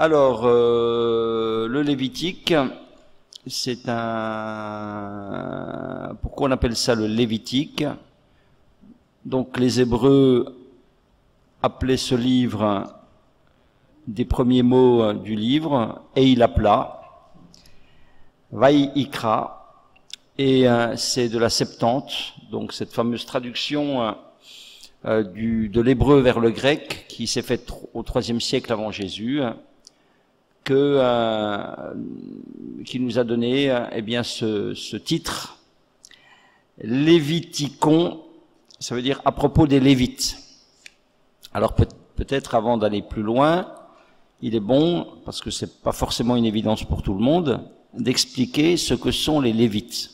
Alors, le Lévitique, c'est un... Pourquoi on appelle ça le Lévitique? Donc, les Hébreux appelaient ce livre, des premiers mots du livre, Eilapla, Vaïikra, et c'est de la Septante, donc cette fameuse traduction de l'hébreu vers le grec qui s'est faite au IIIe siècle avant Jésus, qui nous a donné eh bien ce titre, Léviticon, ça veut dire à propos des Lévites. Alors peut-être avant d'aller plus loin, il est bon, parce que c'est pas forcément une évidence pour tout le monde, d'expliquer ce que sont les Lévites.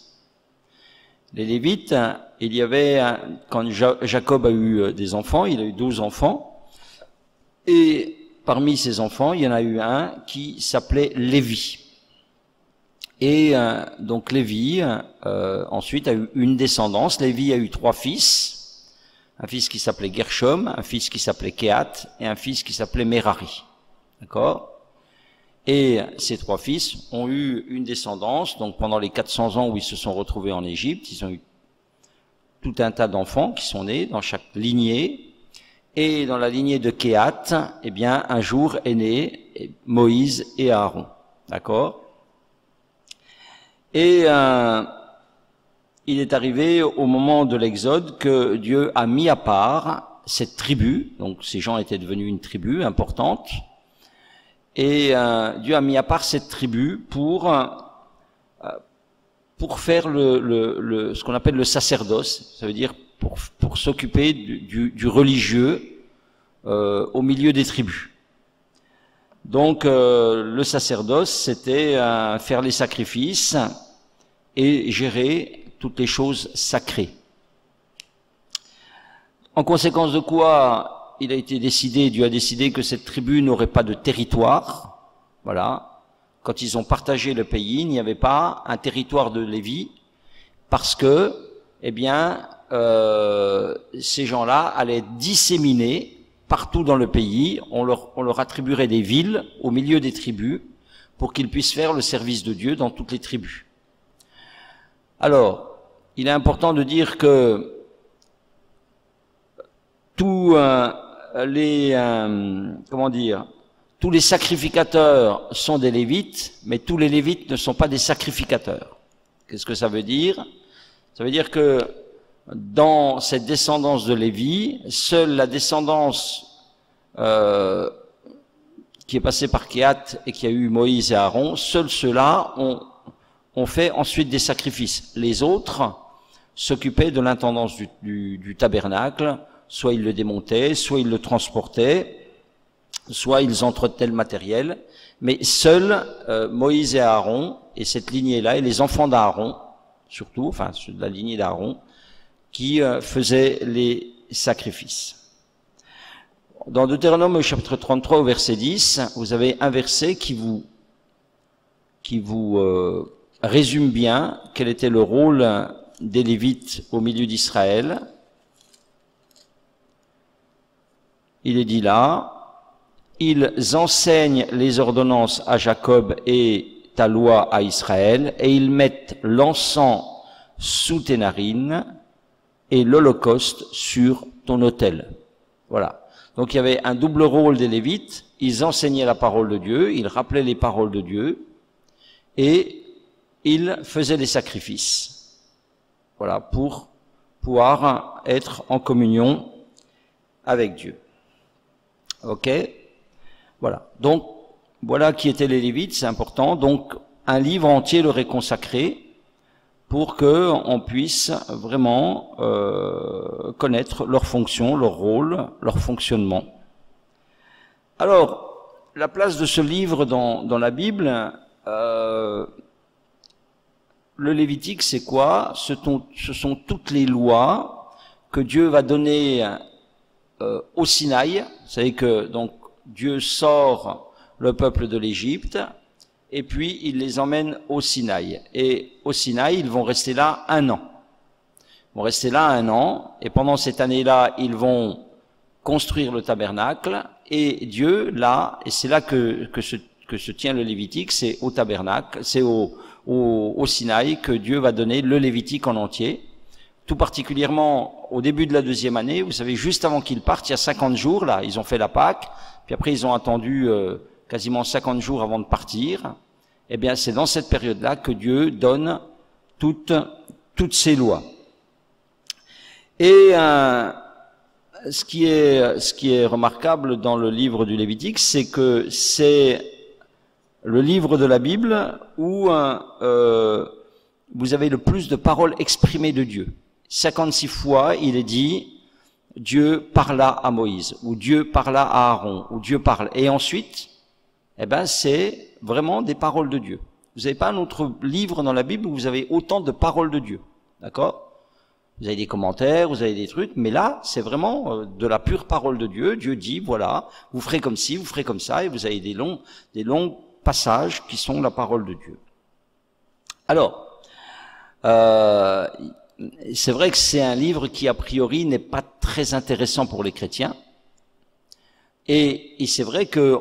Les Lévites, il y avait, quand Jacob a eu des enfants, il a eu 12 enfants, et parmi ces enfants, il y en a eu un qui s'appelait Lévi. Et donc Lévi, ensuite, a eu une descendance. Lévi a eu 3 fils, un fils qui s'appelait Gershom, un fils qui s'appelait Kehat, et un fils qui s'appelait Merari. D'accord? Et ces 3 fils ont eu une descendance, donc pendant les 400 ans où ils se sont retrouvés en Égypte, ils ont eu tout un tas d'enfants qui sont nés dans chaque lignée. Et dans la lignée de Kehat, eh bien, un jour est né Moïse et Aaron. D'accord? Et il est arrivé au moment de l'Exode que Dieu a mis à part cette tribu, donc ces gens étaient devenus une tribu importante, et Dieu a mis à part cette tribu pour faire ce qu'on appelle le sacerdoce, ça veut dire pour s'occuper du religieux au milieu des tribus. Donc le sacerdoce, c'était faire les sacrifices et gérer toutes les choses sacrées. En conséquence de quoi, il a été décidé, Dieu a décidé que cette tribu n'aurait pas de territoire. Voilà. Quand ils ont partagé le pays, il n'y avait pas un territoire de Lévi, parce que, eh bien, ces gens-là allaient disséminer partout dans le pays. On leur attribuerait des villes au milieu des tribus pour qu'ils puissent faire le service de Dieu dans toutes les tribus. Alors, il est important de dire que tous les sacrificateurs sont des Lévites, mais tous les Lévites ne sont pas des sacrificateurs. Qu'est-ce que ça veut dire? Ça veut dire que dans cette descendance de Lévi, seule la descendance qui est passée par Kehat et qui a eu Moïse et Aaron, seuls ceux-là ont fait ensuite des sacrifices. Les autres s'occupaient de l'intendance du tabernacle, soit ils le démontaient, soit ils le transportaient, soit ils entretenaient le matériel, mais seuls Moïse et Aaron, et cette lignée-là, et les enfants d'Aaron, surtout, enfin de la lignée d'Aaron, qui faisaient les sacrifices. Dans Deutéronome au chapitre 33 au verset 10, vous avez un verset qui vous résume bien quel était le rôle des Lévites au milieu d'Israël. Il est dit là, ils enseignent les ordonnances à Jacob et ta loi à Israël, et ils mettent l'encens sous tes narines et l'holocauste sur ton autel. Voilà. Donc il y avait un double rôle des Lévites, ils enseignaient la parole de Dieu, ils rappelaient les paroles de Dieu, et ils faisaient des sacrifices. Voilà, pour pouvoir être en communion avec Dieu. Ok? Voilà. Donc, voilà qui étaient les Lévites, c'est important. Donc, un livre entier leur est consacré pour que on puisse vraiment connaître leur fonction, leur rôle, leur fonctionnement. Alors, la place de ce livre dans la Bible, le Lévitique, c'est quoi? Ce sont toutes les lois que Dieu va donner au Sinaï. Vous savez que donc Dieu sort le peuple de l'Égypte et puis il les emmène au Sinaï. Et au Sinaï, ils vont rester là 1 an. Ils vont rester là 1 an et pendant cette année-là, ils vont construire le tabernacle et Dieu, là, et c'est là que se tient le Lévitique, c'est au tabernacle, c'est au Sinaï que Dieu va donner le Lévitique en entier. Tout particulièrement au début de la 2e année, vous savez, juste avant qu'ils partent, il y a 50 jours, là, ils ont fait la Pâque, puis après ils ont attendu quasiment 50 jours avant de partir. Eh bien, c'est dans cette période-là que Dieu donne toutes ces lois. Et ce qui est remarquable dans le livre du Lévitique, c'est que c'est le livre de la Bible où vous avez le plus de paroles exprimées de Dieu. 56 fois, il est dit Dieu parla à Moïse, ou Dieu parla à Aaron, ou Dieu parle. Et ensuite, eh ben, c'est vraiment des paroles de Dieu. Vous n'avez pas un autre livre dans la Bible où vous avez autant de paroles de Dieu. D'accord? Vous avez des commentaires, vous avez des trucs, mais là, c'est vraiment de la pure parole de Dieu. Dieu dit, voilà, vous ferez comme ci, vous ferez comme ça, et vous avez des longs passages qui sont la parole de Dieu. Alors, c'est vrai que c'est un livre qui, a priori, n'est pas très intéressant pour les chrétiens. Et c'est vrai que,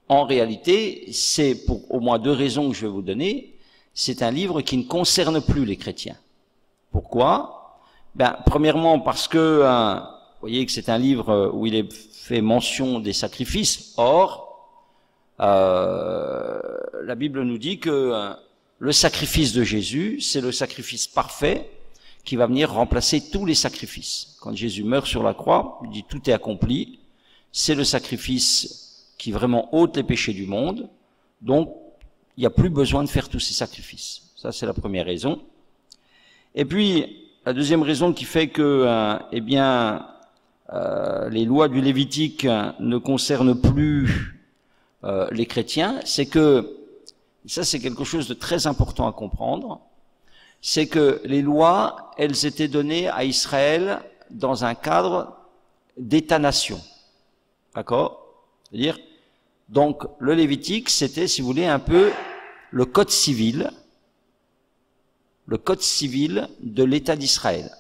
en réalité, c'est pour au moins 2 raisons que je vais vous donner. C'est un livre qui ne concerne plus les chrétiens. Pourquoi? Ben, premièrement, parce que, vous voyez que c'est un livre où il est fait mention des sacrifices. Or, la Bible nous dit que le sacrifice de Jésus, c'est le sacrifice parfait qui va venir remplacer tous les sacrifices. Quand Jésus meurt sur la croix, il dit tout est accompli. C'est le sacrifice qui vraiment ôte les péchés du monde. Donc, il n'y a plus besoin de faire tous ces sacrifices. Ça, c'est la première raison. Et puis, la deuxième raison qui fait que, les lois du Lévitique ne concernent plus les chrétiens, c'est que, ça c'est quelque chose de très important à comprendre, c'est que les lois, elles étaient données à Israël dans un cadre d'État-nation. D'accord? C'est-à-dire, donc le Lévitique, c'était, si vous voulez, un peu le code civil de l'État d'Israël.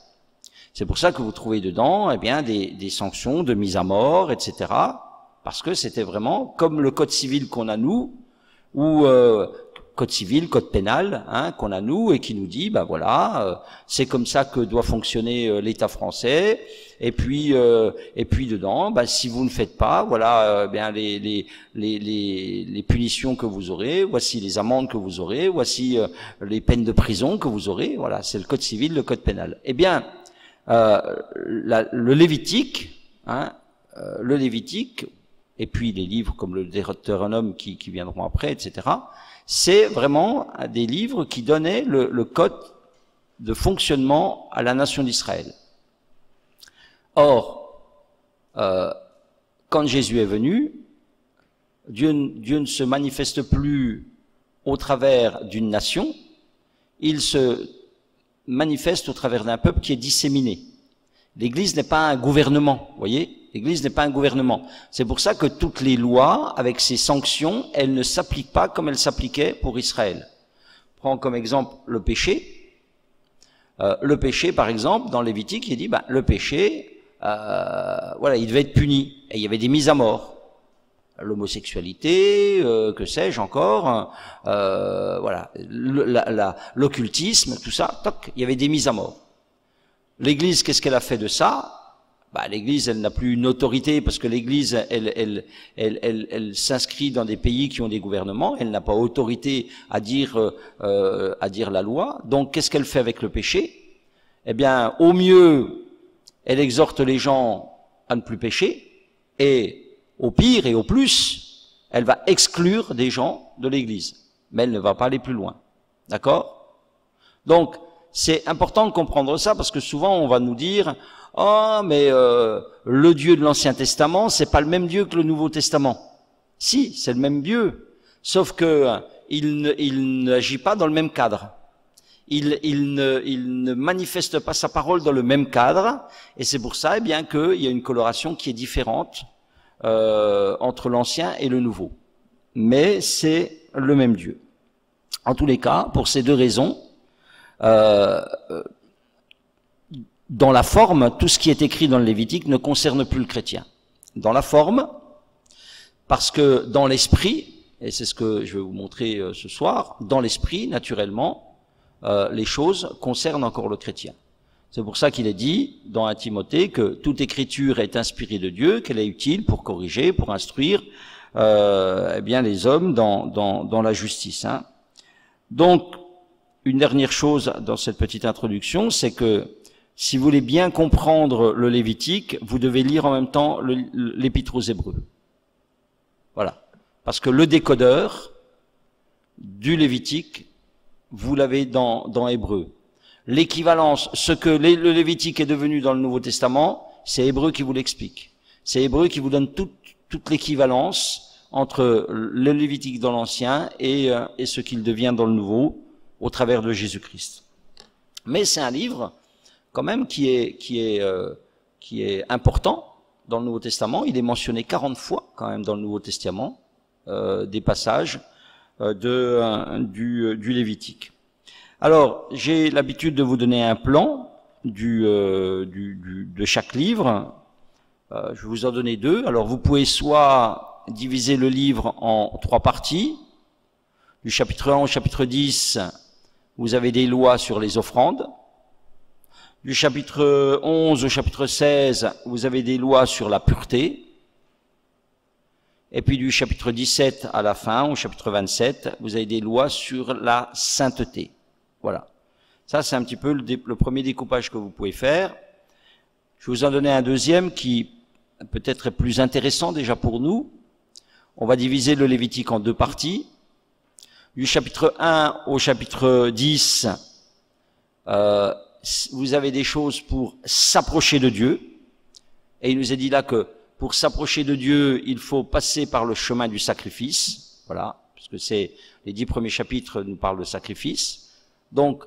C'est pour ça que vous trouvez dedans, eh bien, des sanctions de mise à mort, etc. Parce que c'était vraiment comme le code civil qu'on a nous, ou code civil, code pénal, qu'on a nous et qui nous dit, ben voilà, c'est comme ça que doit fonctionner l'État français. Et puis dedans, ben, si vous ne faites pas, voilà, bien les punitions que vous aurez, voici les amendes que vous aurez, voici les peines de prison que vous aurez. Voilà, c'est le code civil, le code pénal. Eh bien, le Lévitique, et puis les livres comme le Deutéronome qui viendront après, etc., c'est vraiment des livres qui donnaient le code de fonctionnement à la nation d'Israël. Or, quand Jésus est venu, Dieu ne se manifeste plus au travers d'une nation, il se manifeste au travers d'un peuple qui est disséminé. L'Église n'est pas un gouvernement, vous voyez ? L'Église n'est pas un gouvernement. C'est pour ça que toutes les lois, avec ces sanctions, elles ne s'appliquent pas comme elles s'appliquaient pour Israël. Prends comme exemple le péché. Le péché, par exemple, dans Lévitique, il dit, le péché, voilà, il devait être puni. Et il y avait des mises à mort. L'homosexualité, que sais-je encore, voilà, l'occultisme, tout ça, toc, il y avait des mises à mort. L'Église, qu'est-ce qu'elle a fait de ça? L'Église, elle n'a plus une autorité parce que l'Église, elle s'inscrit dans des pays qui ont des gouvernements. Elle n'a pas autorité à dire la loi. Donc, qu'est-ce qu'elle fait avec le péché? Eh bien, au mieux, elle exhorte les gens à ne plus pécher, et au pire et au plus, elle va exclure des gens de l'Église. Mais elle ne va pas aller plus loin. D'accord? Donc, c'est important de comprendre ça parce que souvent, on va nous dire « Oh, mais le Dieu de l'Ancien Testament, c'est pas le même Dieu que le Nouveau Testament. » Si, c'est le même Dieu, sauf que il n'agit pas dans le même cadre. Il ne manifeste pas sa parole dans le même cadre, et c'est pour ça, eh bien, qu'il y a une coloration qui est différente entre l'Ancien et le Nouveau. Mais c'est le même Dieu. En tous les cas, pour ces deux raisons, dans la forme, tout ce qui est écrit dans le Lévitique ne concerne plus le chrétien. Dans la forme, Parce que dans l'esprit, et c'est ce que je vais vous montrer ce soir, dans l'esprit, naturellement, les choses concernent encore le chrétien. C'est pour ça qu'il est dit dans 1 Timothée que toute écriture est inspirée de Dieu, qu'elle est utile pour corriger, pour instruire eh bien les hommes dans la justice. Hein. Donc, une dernière chose dans cette petite introduction, c'est que si vous voulez bien comprendre le Lévitique, vous devez lire en même temps l'Épître aux Hébreux. Voilà. Parce que le décodeur du Lévitique, vous l'avez dans Hébreux. L'équivalence, ce que le Lévitique est devenu dans le Nouveau Testament, c'est Hébreux qui vous l'explique. C'est Hébreux qui vous donne toute l'équivalence entre le Lévitique dans l'Ancien et ce qu'il devient dans le Nouveau, au travers de Jésus-Christ. Mais c'est un livre, quand même, qui est important dans le Nouveau Testament. Il est mentionné 40 fois, quand même, dans le Nouveau Testament, des passages du Lévitique. Alors, j'ai l'habitude de vous donner un plan de chaque livre. Je vais vous en donner 2. Alors, vous pouvez soit diviser le livre en 3 parties. Du chapitre 1 au chapitre 10, vous avez des lois sur les offrandes. Du chapitre 11 au chapitre 16, vous avez des lois sur la pureté. Et puis du chapitre 17 à la fin, au chapitre 27, vous avez des lois sur la sainteté. Voilà. Ça, c'est un petit peu le premier découpage que vous pouvez faire. Je vais vous en donner un deuxième qui peut-être est plus intéressant déjà pour nous. On va diviser le Lévitique en 2 parties. Du chapitre 1 au chapitre 10, vous avez des choses pour s'approcher de Dieu. Et il nous est dit là que pour s'approcher de Dieu, il faut passer par le chemin du sacrifice. Voilà, parce que c'est les 10 premiers chapitres nous parlent de sacrifice. Donc,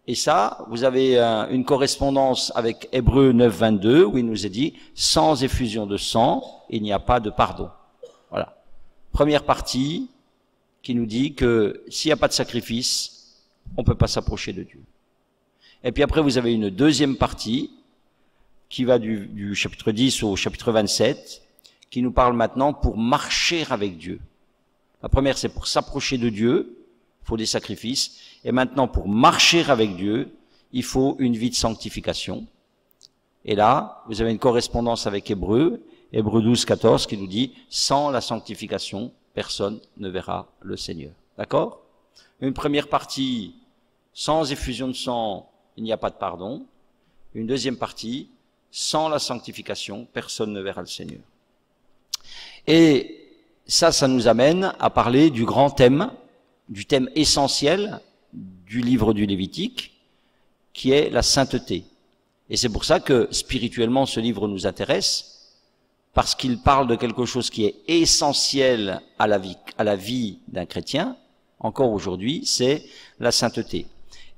et ça, vous avez une correspondance avec Hébreux 9, 22, où il nous est dit, sans effusion de sang, il n'y a pas de pardon. Voilà. Première partie qui nous dit que s'il n'y a pas de sacrifice, on ne peut pas s'approcher de Dieu. Et puis après, vous avez une deuxième partie qui va du chapitre 10 au chapitre 27, qui nous parle maintenant pour marcher avec Dieu. La première, c'est pour s'approcher de Dieu, il faut des sacrifices. Et maintenant, pour marcher avec Dieu, il faut une vie de sanctification. Et là, vous avez une correspondance avec Hébreux 12, 14, qui nous dit, sans la sanctification, personne ne verra le Seigneur. D'accord? Une première partie, sans effusion de sang, il n'y a pas de pardon. Une deuxième partie, sans la sanctification, personne ne verra le Seigneur. Et ça nous amène à parler du grand thème, du thème essentiel du livre du Lévitique, qui est la sainteté. Et c'est pour ça que spirituellement ce livre nous intéresse, parce qu'il parle de quelque chose qui est essentiel à la vie d'un chrétien, encore aujourd'hui, c'est la sainteté.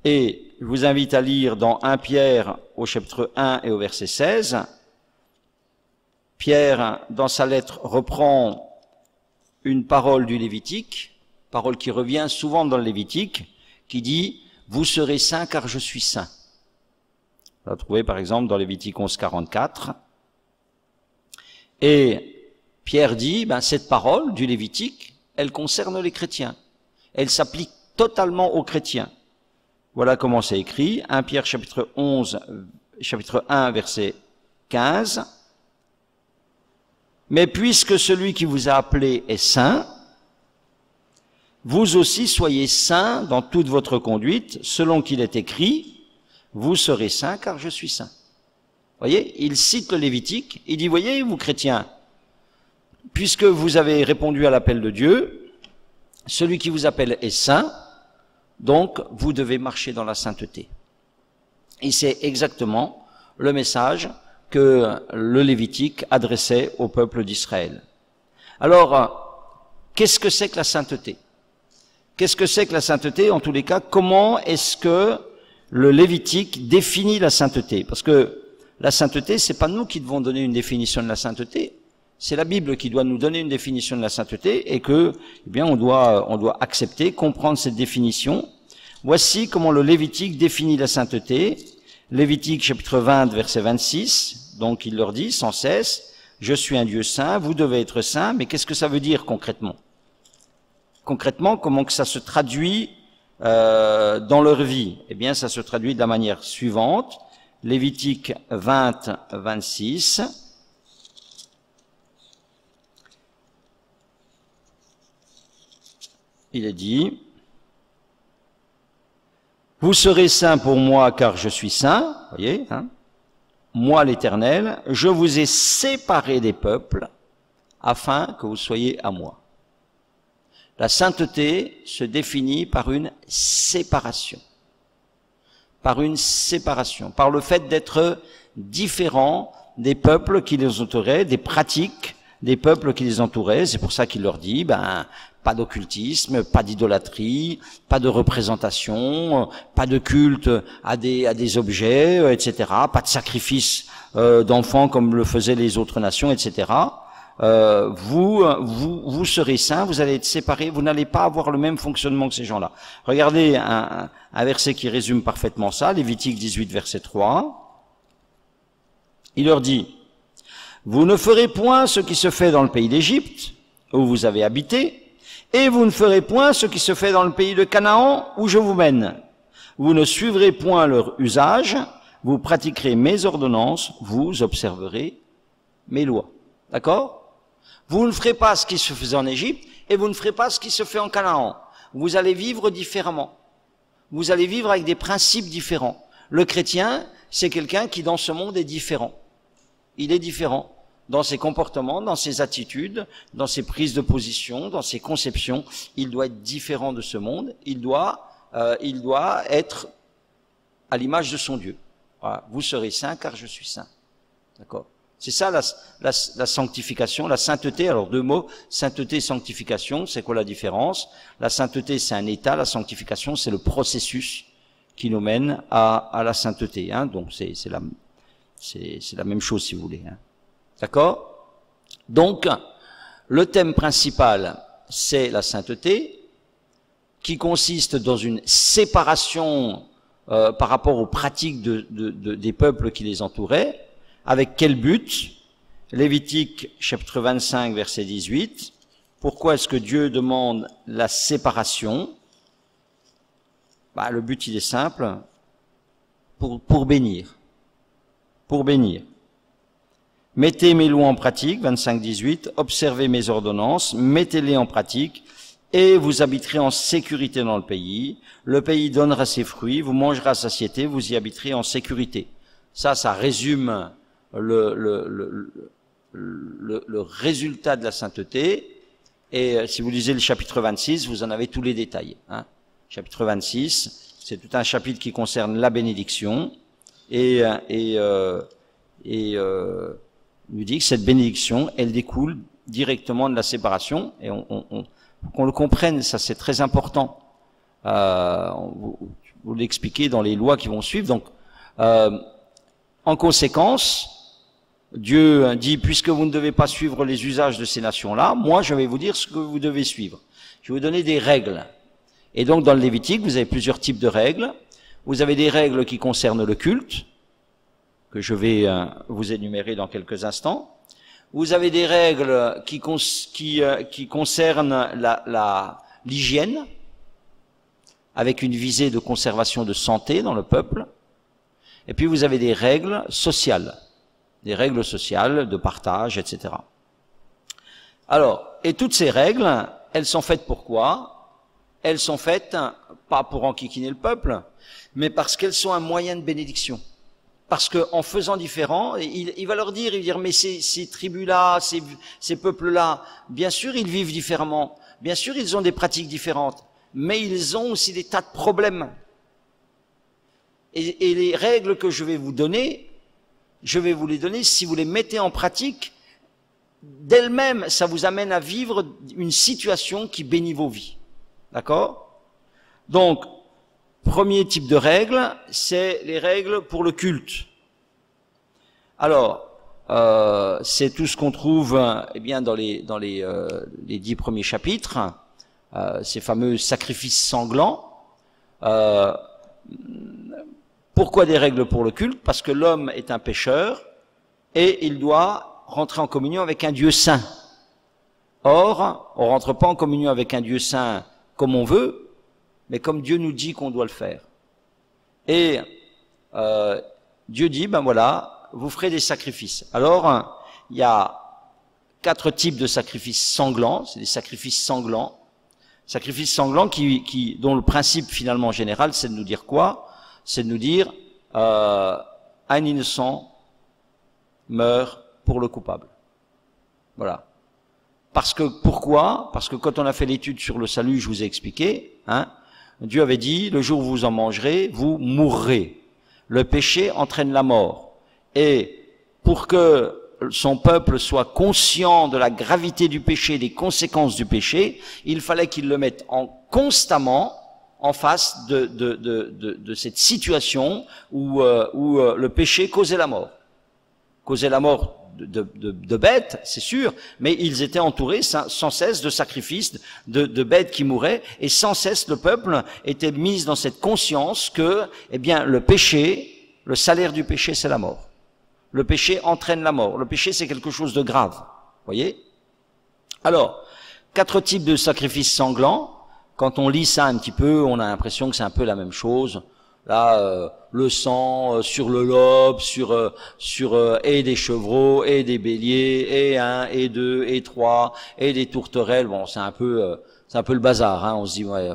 Et je vous invite à lire dans 1 Pierre au chapitre 1 et au verset 16. Pierre, dans sa lettre, reprend une parole du Lévitique, parole qui revient souvent dans le Lévitique, qui dit « Vous serez saints car je suis saint ». On va trouver par exemple dans Lévitique 11, 44. Et Pierre dit, cette parole du Lévitique, elle concerne les chrétiens. Elle s'applique totalement aux chrétiens. Voilà comment c'est écrit, 1 Pierre chapitre 1, verset 15. Mais puisque celui qui vous a appelé est saint, vous aussi soyez saints dans toute votre conduite, selon qu'il est écrit, vous serez saints car je suis saint. Voyez, il cite le Lévitique, il dit, voyez, vous chrétiens, puisque vous avez répondu à l'appel de Dieu, celui qui vous appelle est saint, donc vous devez marcher dans la sainteté. Et c'est exactement le message que le Lévitique adressait au peuple d'Israël. Alors, qu'est-ce que c'est que la sainteté? Qu'est-ce que c'est que la sainteté? En tous les cas, comment est-ce que le Lévitique définit la sainteté? Parce que la sainteté, c'est pas nous qui devons donner une définition de la sainteté, c'est la Bible qui doit nous donner une définition de la sainteté et que, eh bien, on doit accepter, comprendre cette définition. Voici comment le Lévitique définit la sainteté. Lévitique chapitre 20, verset 26. Donc, il leur dit sans cesse, je suis un Dieu saint, vous devez être saint, mais qu'est-ce que ça veut dire concrètement? Concrètement, comment que ça se traduit dans leur vie? Eh bien, ça se traduit de la manière suivante. Lévitique 20, 26. Il est dit, vous serez saints pour moi car je suis saint, voyez, hein, moi l'Éternel, je vous ai séparés des peuples afin que vous soyez à moi. La sainteté se définit par une séparation. Par une séparation. Par le fait d'être différent des peuples qui les entouraient, des pratiques des peuples qui les entouraient. C'est pour ça qu'il leur dit, pas d'occultisme, pas d'idolâtrie, pas de représentation, pas de culte à des objets, etc. Pas de sacrifice d'enfants comme le faisaient les autres nations, etc. Vous serez saints, vous allez être séparés, vous n'allez pas avoir le même fonctionnement que ces gens-là. Regardez un verset qui résume parfaitement ça, Lévitique 18, verset 3. Il leur dit, vous ne ferez point ce qui se fait dans le pays d'Égypte, où vous avez habité, et vous ne ferez point ce qui se fait dans le pays de Canaan, où je vous mène. Vous ne suivrez point leur usage, vous pratiquerez mes ordonnances, vous observerez mes lois. D'accord? Vous ne ferez pas ce qui se faisait en Égypte, et vous ne ferez pas ce qui se fait en Canaan. Vous allez vivre différemment. Vous allez vivre avec des principes différents. Le chrétien, c'est quelqu'un qui dans ce monde est différent. Il est différent dans ses comportements, dans ses attitudes, dans ses prises de position, dans ses conceptions. Il doit être différent de ce monde. Il doit être à l'image de son Dieu. Voilà. Vous serez saints car je suis saint. D'accord? C'est ça la sanctification, la sainteté. Alors deux mots, sainteté et sanctification, c'est quoi la différence? La sainteté, c'est un état, la sanctification, c'est le processus qui nous mène à la sainteté. Hein. Donc c'est la même chose si vous voulez. Hein. D'accord? Donc le thème principal, c'est la sainteté, qui consiste dans une séparation par rapport aux pratiques des peuples qui les entouraient. Avec quel but? Lévitique chapitre 25 verset 18. Pourquoi est-ce que Dieu demande la séparation? Le but il est simple, pour bénir. Pour bénir. Mettez mes lois en pratique, 25-18, observez mes ordonnances, mettez-les en pratique, et vous habiterez en sécurité dans le pays. Le pays donnera ses fruits, vous mangerez à satiété, vous y habiterez en sécurité. Ça résume le résultat de la sainteté, et si vous lisez le chapitre 26, vous en avez tous les détails. Hein. Chapitre 26, c'est tout un chapitre qui concerne la bénédiction, et nous dit que cette bénédiction, elle découle directement de la séparation, et qu'on le comprenne, ça c'est très important. Vous l'expliquez dans les lois qui vont suivre. Donc, en conséquence, Dieu dit, puisque vous ne devez pas suivre les usages de ces nations-là, moi je vais vous dire ce que vous devez suivre. Je vais vous donner des règles. Et donc dans le Lévitique, vous avez plusieurs types de règles. Vous avez des règles qui concernent le culte, que je vais vous énumérer dans quelques instants. Vous avez des règles qui concernent l'hygiène, avec une visée de conservation de santé dans le peuple. Et puis vous avez des règles sociales de partage, etc. Alors, et toutes ces règles, elles sont faites pour quoi? Elles sont faites pas pour enquiquiner le peuple, mais parce qu'elles sont un moyen de bénédiction. Parce que en faisant différent, il va leur dire, mais ces tribus-là, ces peuples-là, bien sûr ils vivent différemment, bien sûr ils ont des pratiques différentes, mais ils ont aussi des tas de problèmes. Et les règles que je vais vous donner, je vais vous les donner, si vous les mettez en pratique, d'elles-mêmes, ça vous amène à vivre une situation qui bénit vos vies. D'accord? Donc, premier type de règles, c'est les règles pour le culte. Alors, c'est tout ce qu'on trouve dans les 10 premiers chapitres, ces fameux sacrifices sanglants. Pourquoi des règles pour le culte? Parce que l'homme est un pécheur et il doit rentrer en communion avec un Dieu saint. Or, on rentre pas en communion avec un Dieu saint comme on veut, mais comme Dieu nous dit qu'on doit le faire. Et Dieu dit, ben voilà, vous ferez des sacrifices. Alors, il y a 4 types de sacrifices sanglants, c'est des sacrifices sanglants. Sacrifices sanglants dont le principe finalement général, c'est de nous dire quoi? C'est de nous dire, un innocent meurt pour le coupable. Voilà. Pourquoi? Parce que quand on a fait l'étude sur le salut, je vous ai expliqué, hein, Dieu avait dit, le jour où vous en mangerez, vous mourrez. Le péché entraîne la mort. Et pour que son peuple soit conscient de la gravité du péché, des conséquences du péché, il fallait qu'il le mette constamment en face de cette situation où le péché causait la mort. Causait la mort de bêtes, c'est sûr, mais ils étaient entourés sans cesse de sacrifices, de bêtes qui mouraient, et sans cesse le peuple était mis dans cette conscience que, eh bien, le péché, le salaire du péché, c'est la mort. Le péché entraîne la mort. Le péché, c'est quelque chose de grave. Voyez? Alors, 4 types de sacrifices sanglants. Quand on lit ça un petit peu, on a l'impression que c'est un peu la même chose. Là, le sang sur le lobe, et des chevreaux, et des béliers, et 1, et 2, et 3, et des tourterelles. Bon, c'est un peu le bazar, hein. On se dit, ouais,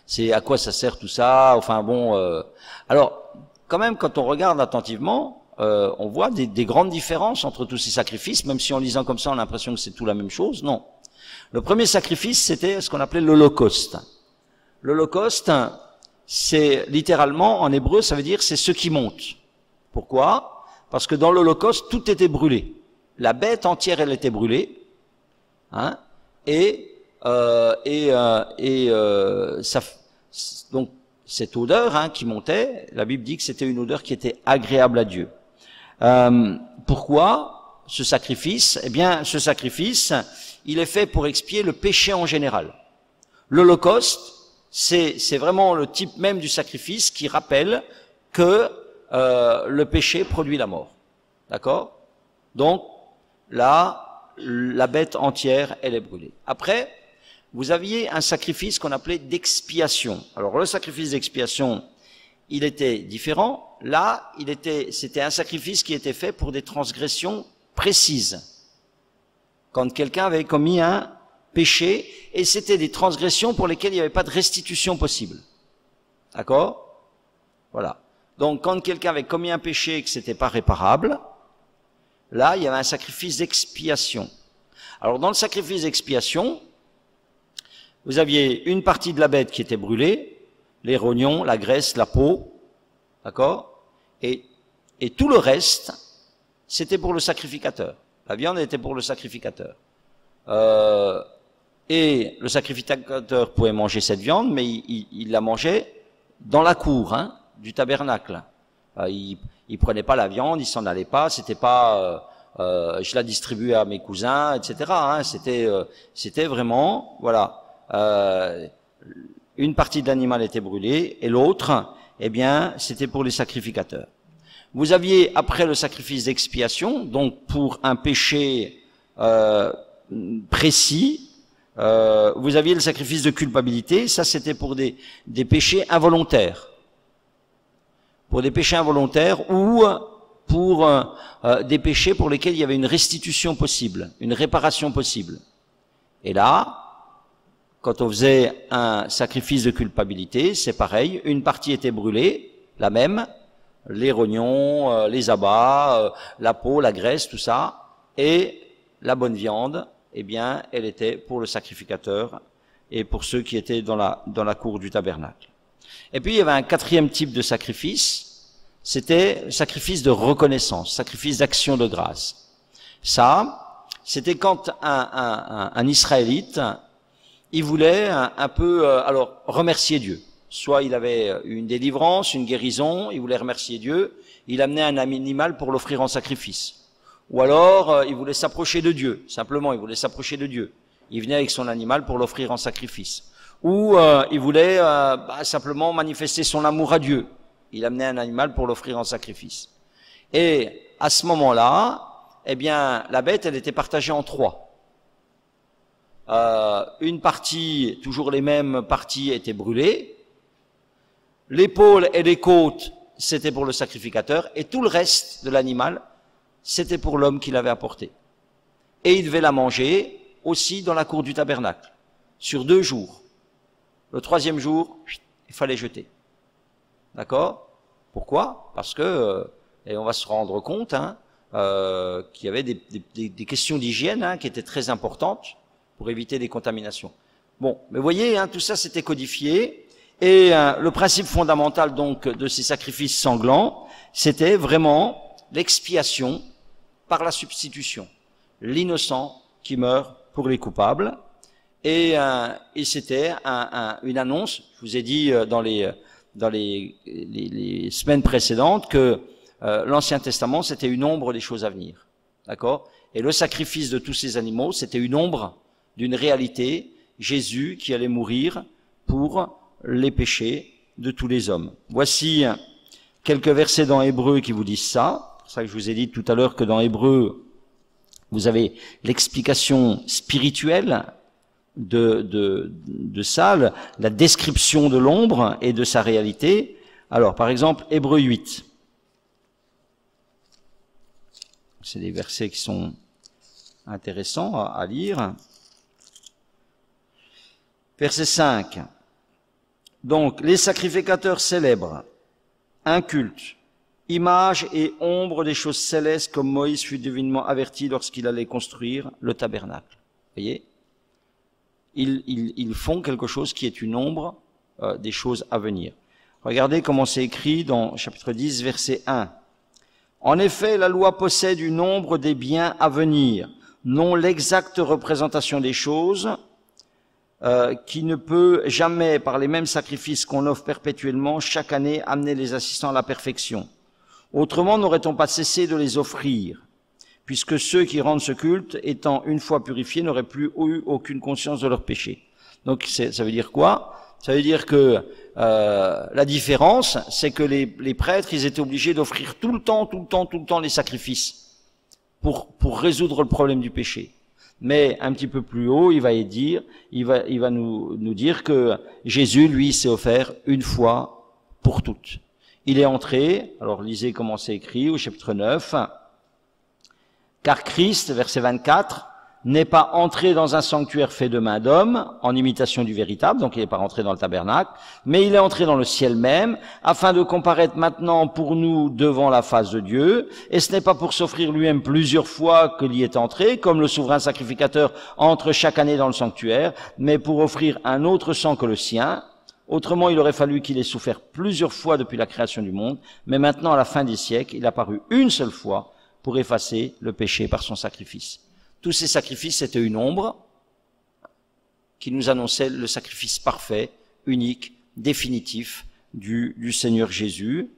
c'est à quoi ça sert tout ça? Enfin bon. Alors, quand même, quand on regarde attentivement, on voit des grandes différences entre tous ces sacrifices, même si en lisant comme ça, on a l'impression que c'est tout la même chose. Non. Le premier sacrifice, c'était ce qu'on appelait l'Holocauste. L'Holocauste, c'est littéralement, en hébreu, ça veut dire c'est ce qui monte. Pourquoi? Parce que dans l'Holocauste, tout était brûlé. La bête entière, elle était brûlée, hein, donc cette odeur, hein, qui montait, la Bible dit que c'était une odeur qui était agréable à Dieu. Pourquoi ce sacrifice? Eh bien, ce sacrifice, il est fait pour expier le péché en général. L'Holocauste, c'est vraiment le type même du sacrifice qui rappelle que le péché produit la mort. D'accord? Donc, là, la bête entière, elle est brûlée. Après, vous aviez un sacrifice qu'on appelait d'expiation. Alors, le sacrifice d'expiation, il était différent. Là, c'était un sacrifice qui était fait pour des transgressions précises. Quand quelqu'un avait commis un péché, et c'était des transgressions pour lesquelles il n'y avait pas de restitution possible. D'accord? Voilà. Donc, quand quelqu'un avait commis un péché et que c'était pas réparable, là, il y avait un sacrifice d'expiation. Alors, dans le sacrifice d'expiation, vous aviez une partie de la bête qui était brûlée, les rognons, la graisse, la peau, d'accord? Et tout le reste, c'était pour le sacrificateur. La viande était pour le sacrificateur. Et le sacrificateur pouvait manger cette viande, mais il la mangeait dans la cour, hein, du tabernacle. Il prenait pas la viande, il s'en allait pas, c'était pas je la distribuais à mes cousins, etc. Hein, c'était vraiment, voilà, une partie de l'animal était brûlée et l'autre, eh bien, c'était pour les sacrificateurs. Vous aviez, après le sacrifice d'expiation, donc pour un péché précis, vous aviez le sacrifice de culpabilité, ça c'était pour des péchés involontaires. Pour des péchés involontaires ou pour des péchés pour lesquels il y avait une restitution possible, une réparation possible. Et là, quand on faisait un sacrifice de culpabilité, c'est pareil, une partie était brûlée, la même, les rognons, les abats, la peau, la graisse, tout ça, et la bonne viande, eh bien, elle était pour le sacrificateur et pour ceux qui étaient dans la cour du tabernacle. Et puis, il y avait un 4e type de sacrifice, c'était le sacrifice de reconnaissance, sacrifice d'action de grâce. Ça, c'était quand un Israélite, il voulait un peu, alors, remercier Dieu. Soit il avait une délivrance, une guérison, il voulait remercier Dieu, il amenait un animal pour l'offrir en sacrifice. Ou alors, il voulait s'approcher de Dieu, simplement, il voulait s'approcher de Dieu. Il venait avec son animal pour l'offrir en sacrifice. Ou il voulait simplement manifester son amour à Dieu. Il amenait un animal pour l'offrir en sacrifice. Et à ce moment-là, eh bien, la bête, elle était partagée en trois. Une partie, toujours les mêmes parties, étaient brûlées. L'épaule et les côtes, c'était pour le sacrificateur, et tout le reste de l'animal, c'était pour l'homme qui l'avait apporté. Et il devait la manger aussi dans la cour du tabernacle, sur 2 jours. Le 3e jour, il fallait jeter. D'accord? Pourquoi? Parce que, et on va se rendre compte, qu'il y avait des questions d'hygiène qui étaient très importantes pour éviter des contaminations. Bon, mais vous voyez, tout ça c'était codifié, et le principe fondamental donc de ces sacrifices sanglants, c'était vraiment l'expiation par la substitution, l'innocent qui meurt pour les coupables, et c'était une annonce. Je vous ai dit dans les semaines précédentes que l'Ancien Testament c'était une ombre des choses à venir, d'accord? Et le sacrifice de tous ces animaux c'était une ombre d'une réalité, Jésus qui allait mourir pour les péchés de tous les hommes. Voici quelques versets dans Hébreux qui vous disent ça. C'est ça que je vous ai dit tout à l'heure que dans Hébreux, vous avez l'explication spirituelle de ça, la description de l'ombre et de sa réalité. Alors, par exemple, Hébreux 8. C'est des versets qui sont intéressants à lire. Verset 5. Donc, les sacrificateurs célèbrent un culte, image et ombre des choses célestes, comme Moïse fut divinement averti lorsqu'il allait construire le tabernacle. Vous voyez? Ils font quelque chose qui est une ombre des choses à venir. Regardez comment c'est écrit dans chapitre 10, verset 1. En effet, la loi possède une ombre des biens à venir, non l'exacte représentation des choses, qui ne peut jamais, par les mêmes sacrifices qu'on offre perpétuellement, chaque année, amener les assistants à la perfection. Autrement, n'aurait-on pas cessé de les offrir, puisque ceux qui rendent ce culte, étant une fois purifiés, n'auraient plus eu aucune conscience de leur péché. Donc, ça veut dire quoi? Ça veut dire que la différence, c'est que les prêtres, ils étaient obligés d'offrir tout le temps les sacrifices pour résoudre le problème du péché. Mais un petit peu plus haut, il va nous dire que Jésus, lui, s'est offert une fois pour toutes. Il est entré, alors lisez comment c'est écrit au chapitre 9, car Christ, verset 24, n'est pas entré dans un sanctuaire fait de main d'homme, en imitation du véritable, donc il n'est pas rentré dans le tabernacle, mais il est entré dans le ciel même, afin de comparaître maintenant pour nous devant la face de Dieu, et ce n'est pas pour s'offrir lui-même plusieurs fois qu'il y est entré, comme le souverain sacrificateur entre chaque année dans le sanctuaire, mais pour offrir un autre sang que le sien. Autrement, il aurait fallu qu'il ait souffert plusieurs fois depuis la création du monde, mais maintenant, à la fin des siècles, il a paru une seule fois pour effacer le péché par son sacrifice. Tous ces sacrifices, c'était une ombre qui nous annonçait le sacrifice parfait, unique, définitif du Seigneur Jésus.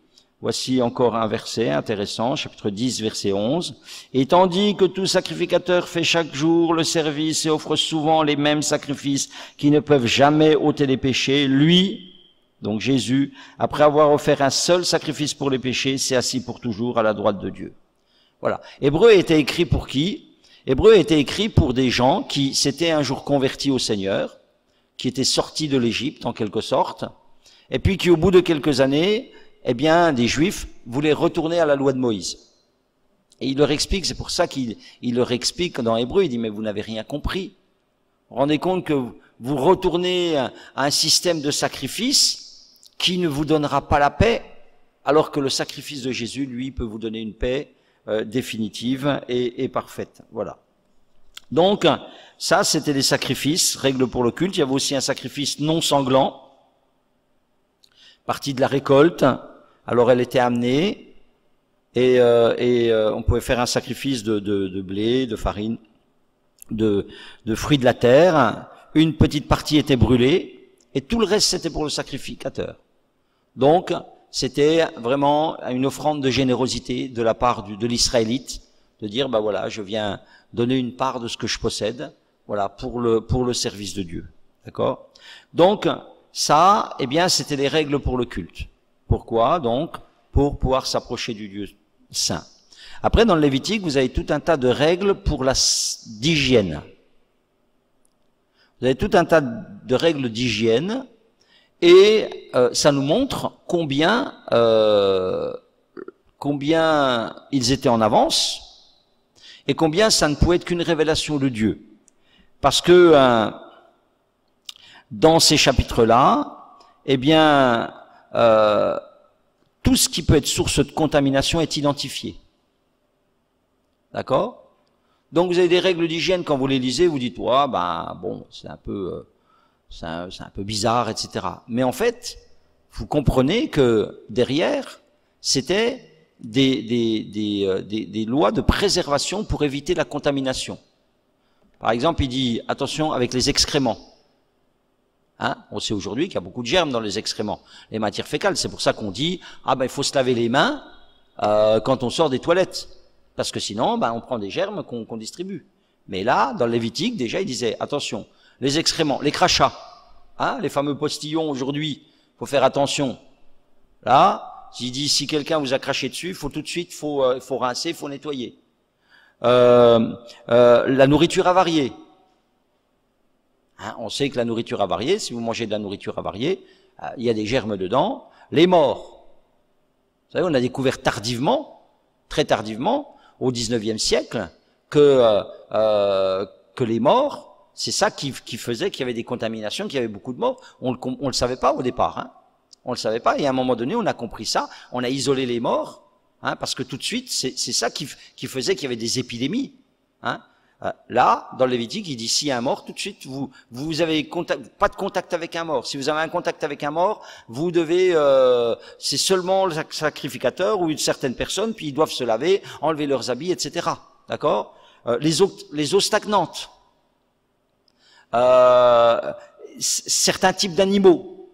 Voici encore un verset intéressant, chapitre 10, verset 11. « Et tandis que tout sacrificateur fait chaque jour le service et offre souvent les mêmes sacrifices qui ne peuvent jamais ôter les péchés, lui, donc Jésus, après avoir offert un seul sacrifice pour les péchés, s'est assis pour toujours à la droite de Dieu. » Voilà. Hébreu était écrit pour qui? Hébreu était écrit pour des gens qui s'étaient un jour convertis au Seigneur, qui étaient sortis de l'Égypte en quelque sorte, et puis qui au bout de quelques années, eh bien, des Juifs voulaient retourner à la loi de Moïse. Et il leur explique, c'est pour ça qu'il leur explique dans Hébreu, il dit, mais vous n'avez rien compris. Vous vous rendez compte que vous retournez à un système de sacrifice qui ne vous donnera pas la paix, alors que le sacrifice de Jésus, lui, peut vous donner une paix définitive et parfaite. Voilà. Donc, ça, c'était les sacrifices, règles pour le culte. Il y avait aussi un sacrifice non sanglant, partie de la récolte. Alors, elle était amenée et on pouvait faire un sacrifice de blé, de farine, de fruits de la terre. Une petite partie était brûlée et tout le reste, c'était pour le sacrificateur. Donc, c'était vraiment une offrande de générosité de la part de l'Israélite, de dire, bah voilà, je viens donner une part de ce que je possède, voilà, pour le service de Dieu. D'accord? Donc, ça, eh bien, c'était les règles pour le culte. Pourquoi? Donc, pour pouvoir s'approcher du Dieu saint. Après, dans le Lévitique, vous avez tout un tas de règles pour d'hygiène. Vous avez tout un tas de règles d'hygiène, et ça nous montre combien ils étaient en avance, et combien ça ne pouvait être qu'une révélation de Dieu. Parce que dans ces chapitres-là, eh bien, tout ce qui peut être source de contamination est identifié. D'accord? Donc vous avez des règles d'hygiène, quand vous les lisez, vous dites, ouais, ben bon, c'est un peu bizarre, etc. Mais en fait, vous comprenez que derrière, c'était des lois de préservation pour éviter la contamination. Par exemple, il dit, attention avec les excréments. Hein, on sait aujourd'hui qu'il y a beaucoup de germes dans les excréments, les matières fécales. C'est pour ça qu'on dit, ah ben il faut se laver les mains quand on sort des toilettes. Parce que sinon, ben, on prend des germes qu'on distribue. Mais là, dans le Lévitique, déjà, il disait, attention, les excréments, les crachats, hein, les fameux postillons aujourd'hui, faut faire attention. Là, il dit, si quelqu'un vous a craché dessus, faut tout de suite, faut rincer, faut nettoyer. La nourriture avariée. Hein, on sait que la nourriture avariée, si vous mangez de la nourriture avariée, il y a des germes dedans. Les morts. Vous savez, on a découvert tardivement, très tardivement, au XIXe siècle, que les morts, c'est ça qui faisait qu'il y avait des contaminations, qu'il y avait beaucoup de morts. On le savait pas au départ, hein. On le savait pas, et à un moment donné, on a compris ça, on a isolé les morts, hein, parce que tout de suite, c'est ça qui faisait qu'il y avait des épidémies, hein. Là, dans le Lévitique, il dit, s'il y a un mort, tout de suite, vous avez pas de contact avec un mort. Si vous avez un contact avec un mort, vous devez, c'est seulement le sacrificateur ou une certaine personne, puis ils doivent se laver, enlever leurs habits, etc. D'accord? Les eaux stagnantes, certains types d'animaux.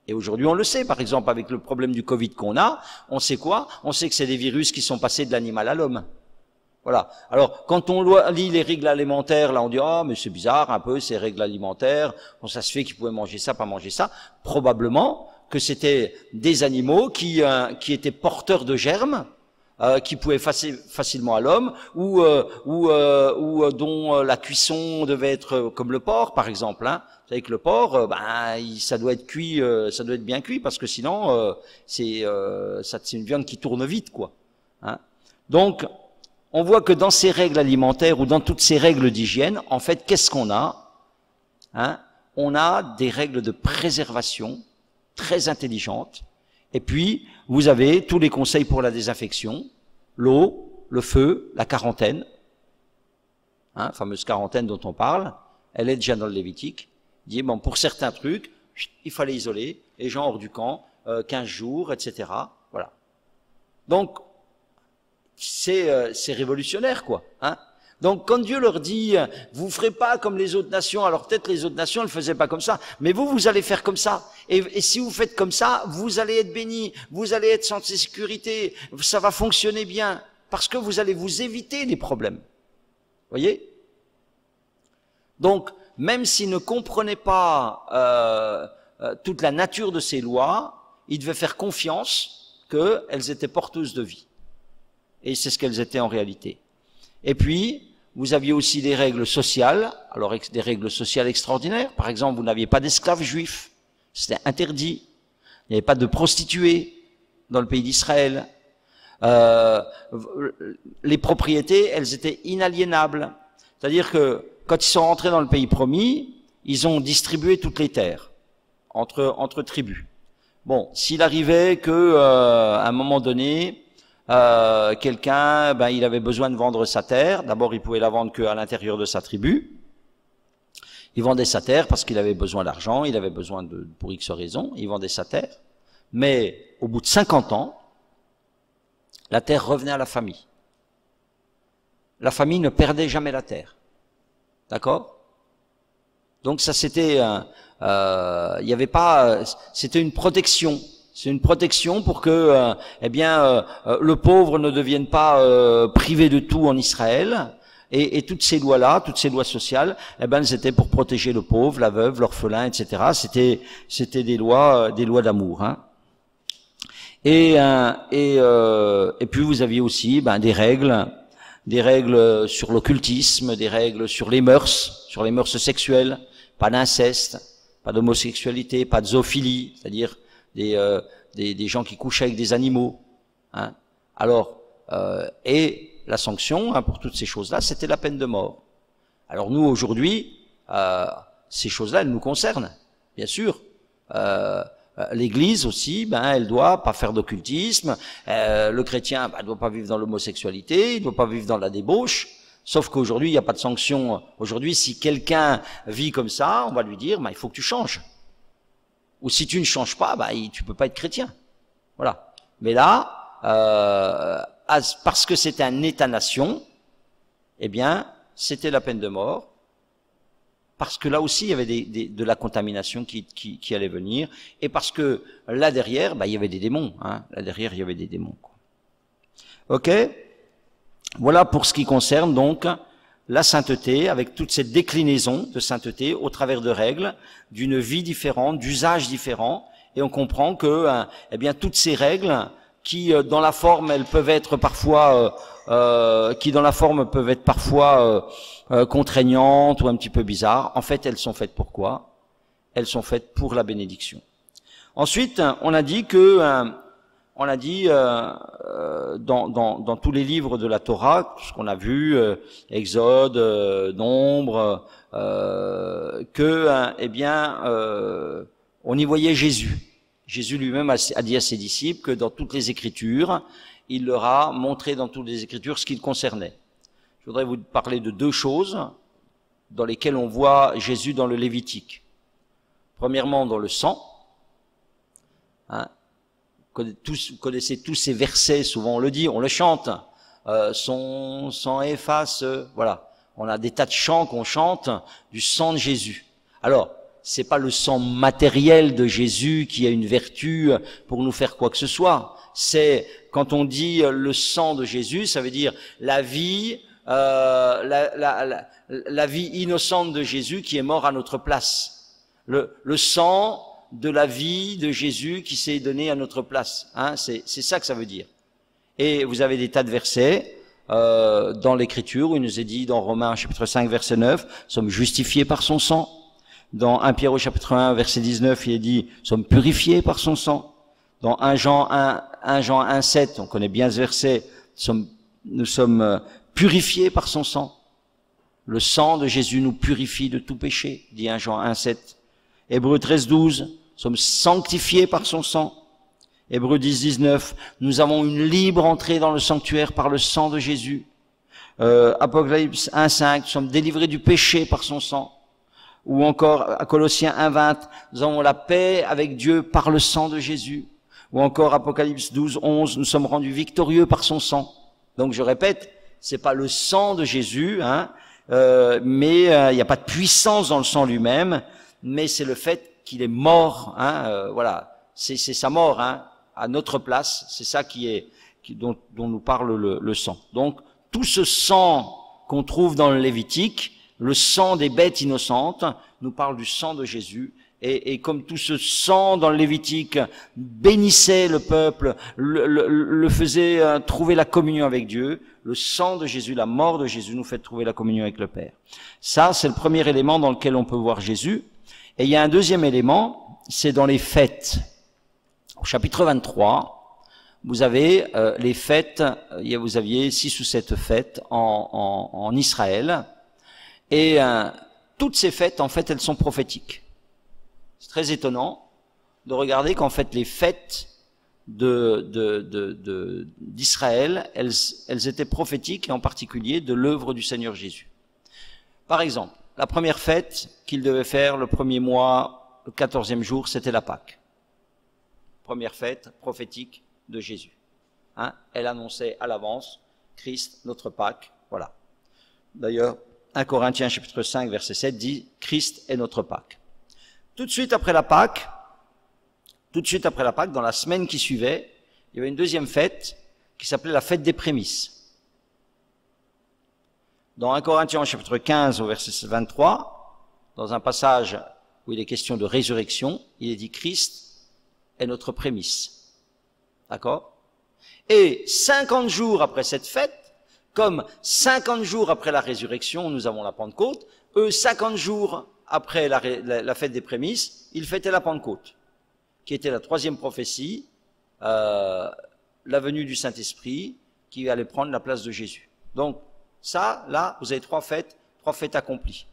Et aujourd'hui, on le sait, par exemple, avec le problème du Covid qu'on a, on sait quoi? On sait que c'est des virus qui sont passés de l'animal à l'homme. Voilà. Alors, quand on lit les règles alimentaires, là, on dit, ah, mais c'est bizarre, un peu, ces règles alimentaires. Bon, ça se fait qu'ils pouvaient manger ça, pas manger ça. Probablement que c'était des animaux qui étaient porteurs de germes, qui pouvaient facilement à l'homme, ou dont la cuisson devait être comme le porc, par exemple, hein. Vous savez que le porc, ça doit être cuit, ça doit être bien cuit, parce que sinon, c'est une viande qui tourne vite, quoi. Hein. Donc, on voit que dans ces règles alimentaires ou dans toutes ces règles d'hygiène, en fait, qu'est-ce qu'on a? Hein? On a des règles de préservation très intelligentes. Et puis, vous avez tous les conseils pour la désinfection, l'eau, le feu, la quarantaine. Hein, fameuse quarantaine dont on parle, elle est déjà dans le Lévitique. Il dit, bon, pour certains trucs, il fallait isoler les gens hors du camp, 15 jours, etc. Voilà. Donc, c'est révolutionnaire, quoi. Hein. Donc, quand Dieu leur dit, vous ferez pas comme les autres nations, alors peut-être les autres nations ne le faisaient pas comme ça, mais vous allez faire comme ça. Et si vous faites comme ça, vous allez être bénis, vous allez être sans sécurité, ça va fonctionner bien, parce que vous allez vous éviter des problèmes. Voyez? Donc, même s'ils ne comprenaient pas toute la nature de ces lois, ils devaient faire confiance qu'elles étaient porteuses de vie. Et c'est ce qu'elles étaient en réalité. Et puis, vous aviez aussi des règles sociales, alors des règles sociales extraordinaires. Par exemple, vous n'aviez pas d'esclaves juifs, c'était interdit. Il n'y avait pas de prostituées dans le pays d'Israël. Les propriétés, elles étaient inaliénables. C'est-à-dire que quand ils sont rentrés dans le pays promis, ils ont distribué toutes les terres entre tribus. Bon, s'il arrivait que à un moment donné, quelqu'un, il avait besoin de vendre sa terre. D'abord, il pouvait la vendre qu'à l'intérieur de sa tribu. Il vendait sa terre parce qu'il avait besoin d'argent, il avait besoin pour X raisons, il vendait sa terre. Mais au bout de 50 ans, la terre revenait à la famille. La famille ne perdait jamais la terre. D'accord? Donc ça, c'était, il y avait pas, c'était une protection. C'est une protection pour que, le pauvre ne devienne pas privé de tout en Israël. Et toutes ces lois-là, toutes ces lois sociales, elles étaient pour protéger le pauvre, la veuve, l'orphelin, etc. C'était des lois d'amour. Hein. Et puis vous aviez aussi des règles sur l'occultisme, des règles sur les mœurs sexuelles, pas d'inceste, pas d'homosexualité, pas de zoophilie, c'est-à-dire des gens qui couchent avec des animaux. Hein. Alors, et la sanction pour toutes ces choses-là, c'était la peine de mort. Alors nous, aujourd'hui, ces choses-là, elles nous concernent, bien sûr. L'Église aussi, elle doit pas faire d'occultisme. Le chrétien, doit pas vivre dans l'homosexualité, il doit pas vivre dans la débauche. Sauf qu'aujourd'hui, il n'y a pas de sanction. Aujourd'hui, si quelqu'un vit comme ça, on va lui dire, il faut que tu changes. Ou si tu ne changes pas, tu peux pas être chrétien. Voilà. Mais là, parce que c'était un État-nation, c'était la peine de mort. Parce que là aussi, il y avait de la contamination qui allait venir. Et parce que là derrière, il y avait des démons. Hein. Là derrière, il y avait des démons. Quoi. Ok. Voilà pour ce qui concerne donc la sainteté, avec toute cette déclinaison de sainteté au travers de règles, d'une vie différente, d'usages différents. Et on comprend que, toutes ces règles, qui dans la forme, elles peuvent être parfois, contraignantes ou un petit peu bizarres. En fait, elles sont faites pour quoi? Elles sont faites pour la bénédiction. Ensuite, on a dit dans tous les livres de la Torah, ce qu'on a vu, Exode, Nombre, on y voyait Jésus. Jésus lui-même a dit à ses disciples que dans toutes les Écritures, il leur a montré dans toutes les Écritures ce qui le concernait. Je voudrais vous parler de deux choses dans lesquelles on voit Jésus dans le Lévitique. Premièrement, dans le sang. Vous connaissez tous ces versets, souvent on le dit, on le chante. Son sang efface. Voilà. On a des tas de chants qu'on chante du sang de Jésus. Alors, c'est pas le sang matériel de Jésus qui a une vertu pour nous faire quoi que ce soit. C'est, quand on dit le sang de Jésus, ça veut dire la vie, la vie innocente de Jésus qui est mort à notre place. Le sang de la vie de Jésus qui s'est donné à notre place. Hein, c'est ça que ça veut dire. Et vous avez des tas de versets dans l'Écriture où il nous est dit dans Romains chapitre 5 verset 9, nous sommes justifiés par son sang. Dans 1 Pierre au chapitre 1 verset 19, il est dit, nous sommes purifiés par son sang. Dans 1 Jean 1, 7, on connaît bien ce verset, nous sommes purifiés par son sang. Le sang de Jésus nous purifie de tout péché, dit 1 Jean 1, 7. Hébreux 13, 12, nous sommes sanctifiés par son sang. Hébreux 10, 19, nous avons une libre entrée dans le sanctuaire par le sang de Jésus. Apocalypse 1, 5, nous sommes délivrés du péché par son sang. Ou encore à Colossiens 1, 20, nous avons la paix avec Dieu par le sang de Jésus. Ou encore Apocalypse 12, 11, nous sommes rendus victorieux par son sang. Donc je répète, c'est pas le sang de Jésus, mais il n'y a pas de puissance dans le sang lui-même, mais c'est le fait qu'il est mort, voilà, c'est sa mort, à notre place, c'est ça dont nous parle le sang. Donc tout ce sang qu'on trouve dans le Lévitique, le sang des bêtes innocentes, nous parle du sang de Jésus. Et comme tout ce sang dans le Lévitique bénissait le peuple, le faisait trouver la communion avec Dieu, le sang de Jésus, la mort de Jésus nous fait trouver la communion avec le Père. Ça, c'est le premier élément dans lequel on peut voir Jésus. Et il y a un deuxième élément, c'est dans les fêtes. Au chapitre 23, vous avez les fêtes, vous aviez 6 ou 7 fêtes en Israël. Et toutes ces fêtes, en fait, elles sont prophétiques. C'est très étonnant de regarder qu'en fait les fêtes d'Israël, elles étaient prophétiques, et en particulier de l'œuvre du Seigneur Jésus. Par exemple, la première fête qu'il devait faire le premier mois, le 14e jour, c'était la Pâque. Première fête prophétique de Jésus. Elle annonçait à l'avance Christ, notre Pâque. Voilà. D'ailleurs, 1 Corinthiens chapitre 5 verset 7 dit Christ est notre Pâque. Tout de suite après la Pâque, dans la semaine qui suivait, il y avait une deuxième fête qui s'appelait la fête des prémices. Dans 1 Corinthiens chapitre 15 au verset 23, dans un passage où il est question de résurrection, il est dit Christ est notre prémisse. D'accord? Et 50 jours après cette fête, comme 50 jours après la résurrection, nous avons la Pentecôte, eux, 50 jours après la fête des prémices, ils fêtaient la Pentecôte, qui était la troisième prophétie, la venue du Saint-Esprit, qui allait prendre la place de Jésus. Donc, ça, là, vous avez trois fêtes accomplies.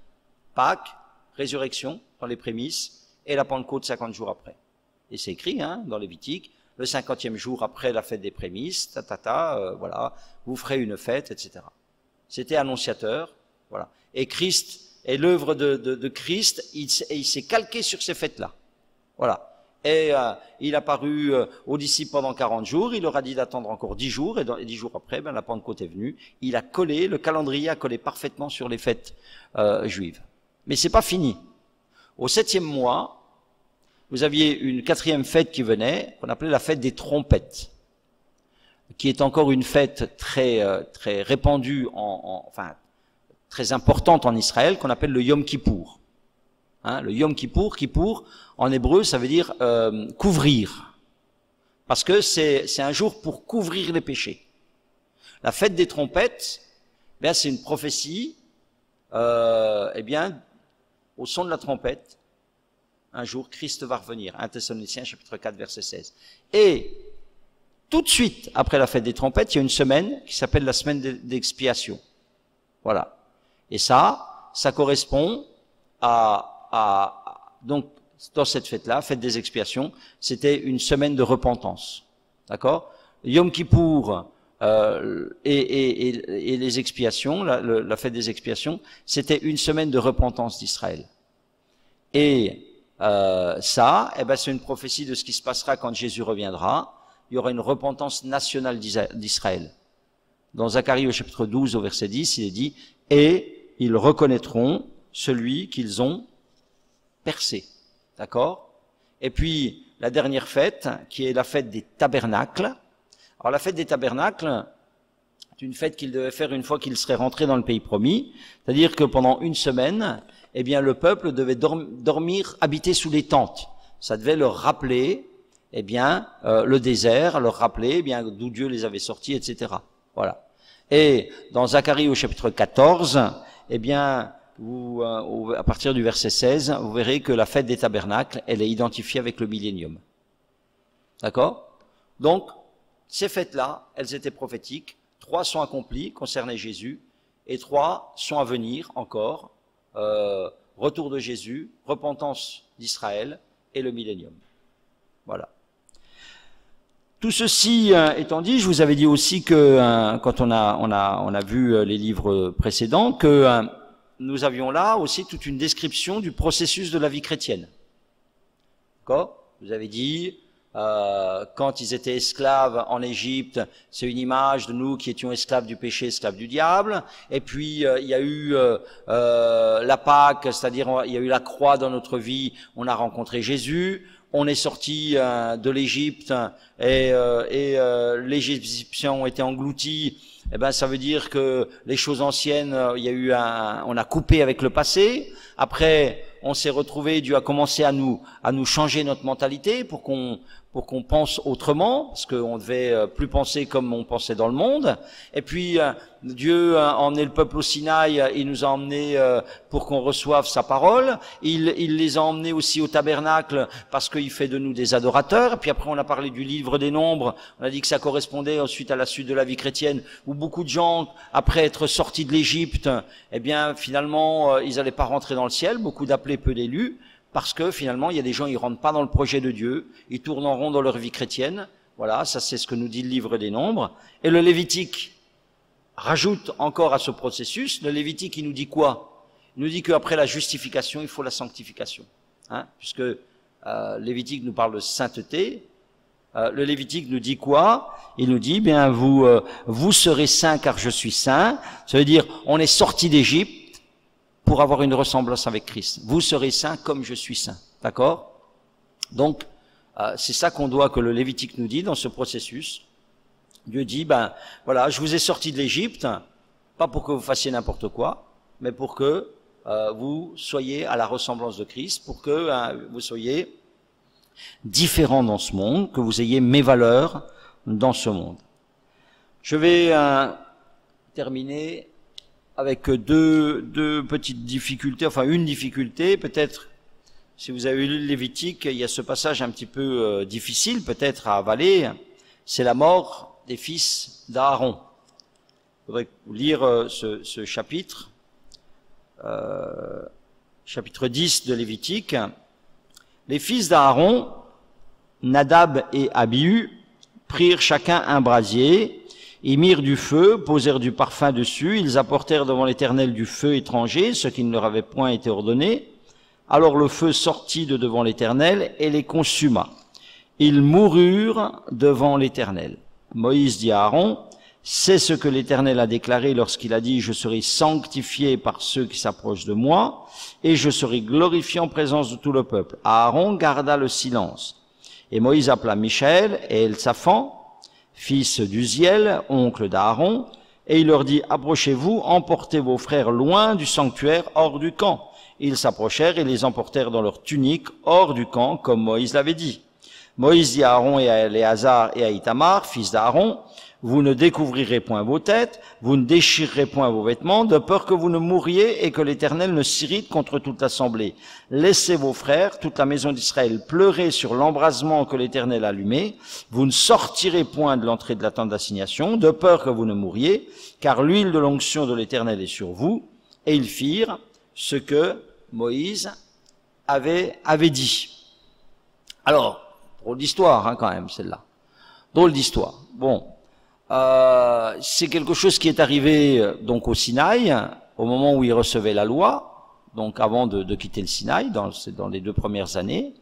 Pâques, résurrection, dans les prémices, et la Pentecôte 50 jours après. Et c'est écrit, dans Lévitique, le 50e jour après la fête des prémices, voilà, vous ferez une fête, etc. C'était annonciateur, voilà. Et Christ, et l'œuvre de Christ, il s'est calqué sur ces fêtes-là. Voilà. Et il a paru aux disciples pendant 40 jours, il leur a dit d'attendre encore 10 jours, et 10 jours après, la Pentecôte est venue. Il a collé, le calendrier a collé parfaitement sur les fêtes juives. Mais c'est pas fini. Au 7e mois, vous aviez une 4e fête qui venait, qu'on appelait la fête des trompettes, qui est encore une fête très répandue, enfin très importante en Israël, qu'on appelle le Yom Kippour. Le Yom Kippour, Kippour, en hébreu, ça veut dire couvrir, parce que c'est un jour pour couvrir les péchés. La fête des trompettes, c'est une prophétie, au son de la trompette, un jour, Christ va revenir. 1 Thessaloniciens, chapitre 4, verset 16. Et tout de suite, après la fête des trompettes, il y a une semaine qui s'appelle la semaine d'expiation. Voilà. Et ça correspond donc, dans cette fête-là, fête des expiations, c'était une semaine de repentance. D'accord? Yom Kippour et les expiations, la fête des expiations, c'était une semaine de repentance d'Israël. Et c'est une prophétie de ce qui se passera quand Jésus reviendra. Il y aura une repentance nationale d'Israël. Dans Zacharie au chapitre 12 au verset 10, il est dit « Et ils reconnaîtront celui qu'ils ont percé. » D'accord? Et puis, la dernière fête, qui est la fête des tabernacles. Alors, la fête des tabernacles, c'est une fête qu'ils devaient faire une fois qu'ils seraient rentrés dans le pays promis. C'est-à-dire que pendant une semaine, le peuple devait dormir, habiter sous les tentes. Ça devait leur rappeler, le désert, leur rappeler, d'où Dieu les avait sortis, etc. Voilà. Et dans Zacharie au chapitre 14, à partir du verset 16, vous verrez que la fête des tabernacles, elle est identifiée avec le millénium. D'accord? Donc, ces fêtes-là, elles étaient prophétiques. 3 sont accomplies, concernaient Jésus, et 3 sont à venir encore. Retour de Jésus, repentance d'Israël et le millénium. Voilà. Tout ceci étant dit, je vous avais dit aussi que quand on a vu les livres précédents, que nous avions là aussi toute une description du processus de la vie chrétienne. D'accord? Je vous avais dit, quand ils étaient esclaves en Égypte, c'est une image de nous qui étions esclaves du péché, esclaves du diable. Et puis il y a eu la Pâque, c'est-à-dire il y a eu la croix dans notre vie, on a rencontré Jésus. On est sorti de l'Égypte et les Égyptiens ont été engloutis. Ça veut dire que les choses anciennes, on a coupé avec le passé. Après, on s'est retrouvé, Dieu a commencé à nous changer notre mentalité pour qu'on pense autrement, parce qu'on devait plus penser comme on pensait dans le monde. Et puis Dieu a emmené le peuple au Sinaï, il nous a emmenés pour qu'on reçoive sa parole. Il les a emmenés aussi au tabernacle parce qu'il fait de nous des adorateurs. Et puis après on a parlé du livre des Nombres, on a dit que ça correspondait ensuite à la suite de la vie chrétienne, où beaucoup de gens, après être sortis de l'Égypte, finalement ils n'allaient pas rentrer dans le ciel, beaucoup d'appelés, peu d'élus. Parce que finalement, il y a des gens, ils rentrent pas dans le projet de Dieu, ils tournent en rond dans leur vie chrétienne. Voilà, ça c'est ce que nous dit le livre des Nombres. Et le Lévitique rajoute encore à ce processus. Le Lévitique, il nous dit quoi? Il nous dit qu'après la justification, il faut la sanctification. Puisque Lévitique nous parle de sainteté. Le Lévitique nous dit quoi? Il nous dit, vous serez saints car je suis saint. Ça veut dire, on est sorti d'Égypte pour avoir une ressemblance avec Christ. Vous serez saints comme je suis saint. D'accord? Donc, c'est ça que le Lévitique nous dit dans ce processus. Dieu dit, je vous ai sorti de l'Égypte, pas pour que vous fassiez n'importe quoi, mais pour que vous soyez à la ressemblance de Christ, pour que vous soyez différents dans ce monde, que vous ayez mes valeurs dans ce monde. Je vais terminer avec deux petites difficultés, enfin une difficulté, peut-être, si vous avez lu le Lévitique, il y a ce passage un petit peu difficile, peut-être à avaler, c'est la mort des fils d'Aaron. Je voudrais lire ce chapitre, chapitre 10 de Lévitique. Les fils d'Aaron, Nadab et Abihu, prirent chacun un brasier, ils mirent du feu, posèrent du parfum dessus, ils apportèrent devant l'Éternel du feu étranger, ce qui ne leur avait point été ordonné. Alors le feu sortit de devant l'Éternel et les consuma. Ils moururent devant l'Éternel. Moïse dit à Aaron, c'est ce que l'Éternel a déclaré lorsqu'il a dit, je serai sanctifié par ceux qui s'approchent de moi, et je serai glorifié en présence de tout le peuple. Aaron garda le silence. Et Moïse appela Michaël et Elsaphan, fils d'Uziel, oncle d'Aaron, et il leur dit, approchez-vous, emportez vos frères loin du sanctuaire, hors du camp. Ils s'approchèrent et les emportèrent dans leurs tuniques, hors du camp, comme Moïse l'avait dit. Moïse dit à Aaron et à Éléazar et à Ithamar, fils d'Aaron, vous ne découvrirez point vos têtes, vous ne déchirerez point vos vêtements, de peur que vous ne mouriez et que l'Éternel ne s'irrite contre toute l'assemblée. Laissez vos frères, toute la maison d'Israël, pleurer sur l'embrasement que l'Éternel a allumé. Vous ne sortirez point de l'entrée de la tente d'assignation, de peur que vous ne mouriez, car l'huile de l'onction de l'Éternel est sur vous. Et ils firent ce que Moïse avait dit. Alors, drôle d'histoire, quand même, celle-là. Drôle d'histoire. Bon. C'est quelque chose qui est arrivé donc au Sinaï, au moment où il recevait la loi, donc avant de quitter le Sinaï, dans les 2 premières années.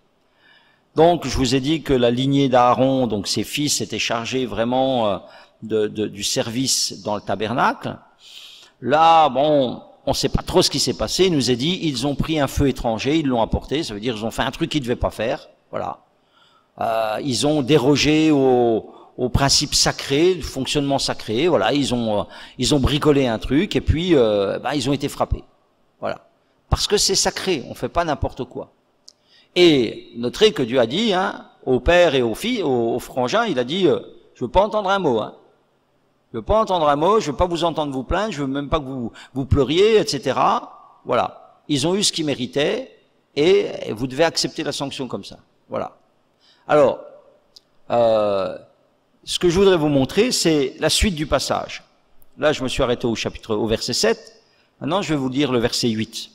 Donc je vous ai dit que la lignée d'Aaron, donc ses fils, étaient chargés vraiment du service dans le tabernacle. Là, bon, on ne sait pas trop ce qui s'est passé. Il nous a dit, ils ont pris un feu étranger, ils l'ont apporté, ça veut dire ils ont fait un truc qu'ils ne devaient pas faire, voilà. Ils ont dérogé au principe sacré, du fonctionnement sacré, voilà, ils ont bricolé un truc et puis ils ont été frappés. Voilà. Parce que c'est sacré, on fait pas n'importe quoi. Et notez que Dieu a dit au père et aux filles, aux frangins, il a dit je veux pas entendre un mot, Je veux pas entendre un mot, je veux pas vous entendre vous plaindre, je veux même pas que vous pleuriez, etc. Voilà. Ils ont eu ce qu'ils méritaient et vous devez accepter la sanction comme ça. Voilà. Alors, ce que je voudrais vous montrer, c'est la suite du passage. Là, je me suis arrêté au verset 7. Maintenant, je vais vous lire le verset 8.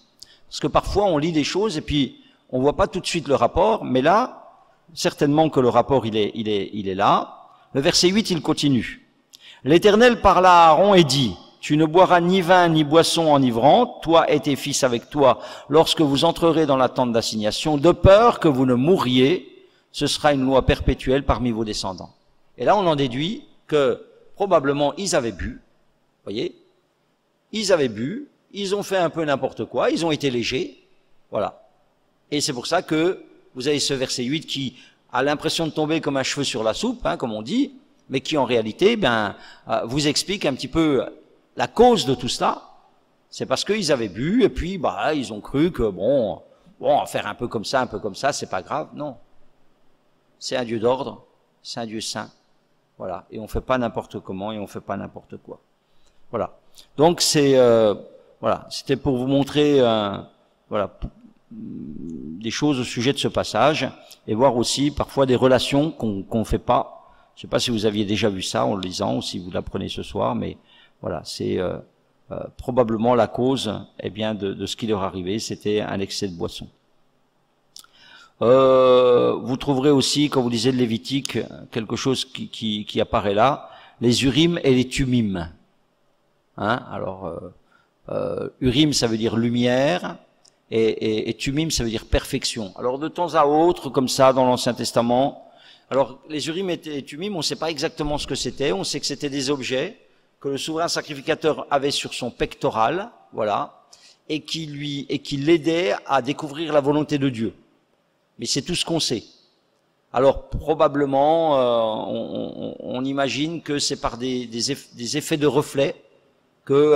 Parce que parfois, on lit des choses et puis on voit pas tout de suite le rapport, mais là, certainement que le rapport, il est là. Le verset 8, il continue. L'Éternel parla à Aaron et dit, tu ne boiras ni vin ni boisson enivrante, toi et tes fils avec toi, lorsque vous entrerez dans la tente d'assignation, de peur que vous ne mouriez, ce sera une loi perpétuelle parmi vos descendants. Et là, on en déduit que probablement ils avaient bu, voyez, ils avaient bu, ils ont fait un peu n'importe quoi, ils ont été légers, voilà. Et c'est pour ça que vous avez ce verset 8 qui a l'impression de tomber comme un cheveu sur la soupe, comme on dit, mais qui en réalité, vous explique un petit peu la cause de tout cela. C'est parce qu'ils avaient bu et puis, ils ont cru que bon, faire un peu comme ça, c'est pas grave. Non. C'est un Dieu d'ordre, c'est un Dieu saint. Voilà. Et on fait pas n'importe comment et on fait pas n'importe quoi. Voilà. Donc voilà. C'était pour vous montrer, des choses au sujet de ce passage et voir aussi parfois des relations qu'on fait pas. Je sais pas si vous aviez déjà vu ça en le lisant ou si vous l'apprenez ce soir, mais voilà, c'est probablement la cause, de ce qui leur arrivait, c'était un excès de boisson. Vous trouverez aussi, quand vous lisez le Lévitique, quelque chose qui apparaît là, les Urim et les Tumim. Alors, Urim, ça veut dire lumière, et Tumim, ça veut dire perfection. Alors, de temps à autre, comme ça, dans l'Ancien Testament, alors, les Urim et Tumim, on ne sait pas exactement ce que c'était, on sait que c'était des objets que le souverain sacrificateur avait sur son pectoral, voilà, et qui l'aidait à découvrir la volonté de Dieu. Mais c'est tout ce qu'on sait. Alors probablement, on imagine que c'est par des effets de reflet que,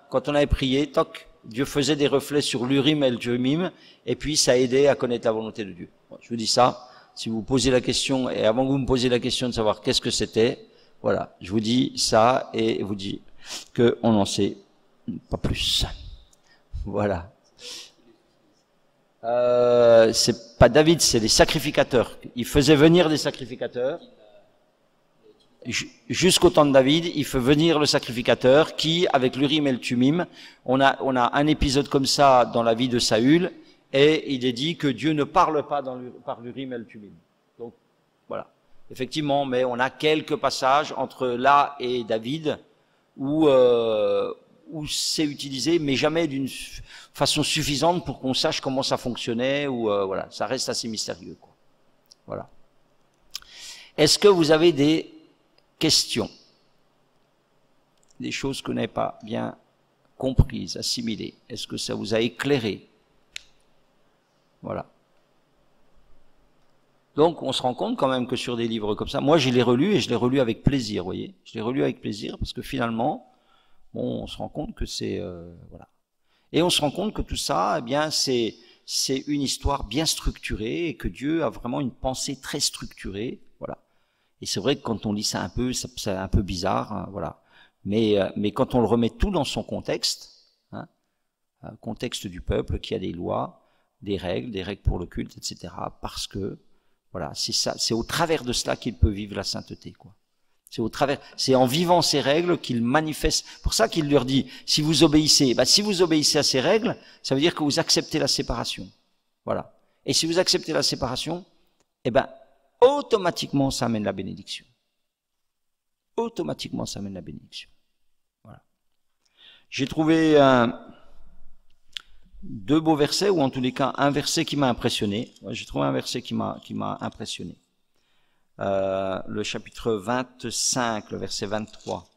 quand on avait prié, toc, Dieu faisait des reflets sur l'Urim et le Tumim, et puis ça aidait à connaître la volonté de Dieu. Bon, je vous dis ça, si vous posez la question, et avant que vous me posiez la question de savoir qu'est-ce que c'était, voilà, je vous dis ça et vous dis qu'on n'en sait pas plus. Voilà. C'est pas David, c'est les sacrificateurs. Il faisait venir des sacrificateurs. Jusqu'au temps de David, il fait venir le sacrificateur qui, avec l'Urim et le Tumim, on a un épisode comme ça dans la vie de Saül, et il est dit que Dieu ne parle pas par l'Urim et le Tumim. Donc, voilà. Effectivement, mais on a quelques passages entre là et David où c'est utilisé, mais jamais d'une façon suffisante pour qu'on sache comment ça fonctionnait, ou voilà, ça reste assez mystérieux, quoi. Voilà. Est-ce que vous avez des questions, des choses que vous n'avez pas bien comprises, assimilées? Est-ce que ça vous a éclairé? Voilà. Donc, on se rend compte quand même que sur des livres comme ça, moi je l'ai relu et je l'ai relu avec plaisir, vous voyez. Je l'ai relu avec plaisir parce que finalement, bon, on se rend compte que c'est voilà. Et on se rend compte que tout ça, eh bien, c'est une histoire bien structurée et que Dieu a vraiment une pensée très structurée, voilà. Et c'est vrai que quand on lit ça un peu, c'est un peu bizarre, hein, voilà. Mais quand on le remet tout dans son contexte, hein, contexte du peuple qui a des lois, des règles pour le culte, etc. Parce que voilà, c'est ça, c'est au travers de cela qu'il peut vivre la sainteté, quoi. C'est en vivant ces règles qu'il manifeste. Pour ça qu'il leur dit, si vous obéissez, si vous obéissez à ces règles, ça veut dire que vous acceptez la séparation. Voilà. Et si vous acceptez la séparation, automatiquement, ça amène la bénédiction. Automatiquement, ça amène la bénédiction. Voilà. J'ai trouvé deux beaux versets, ou en tous les cas, un verset qui m'a impressionné. J'ai trouvé un verset qui m'a impressionné. Le chapitre 25, le verset 23.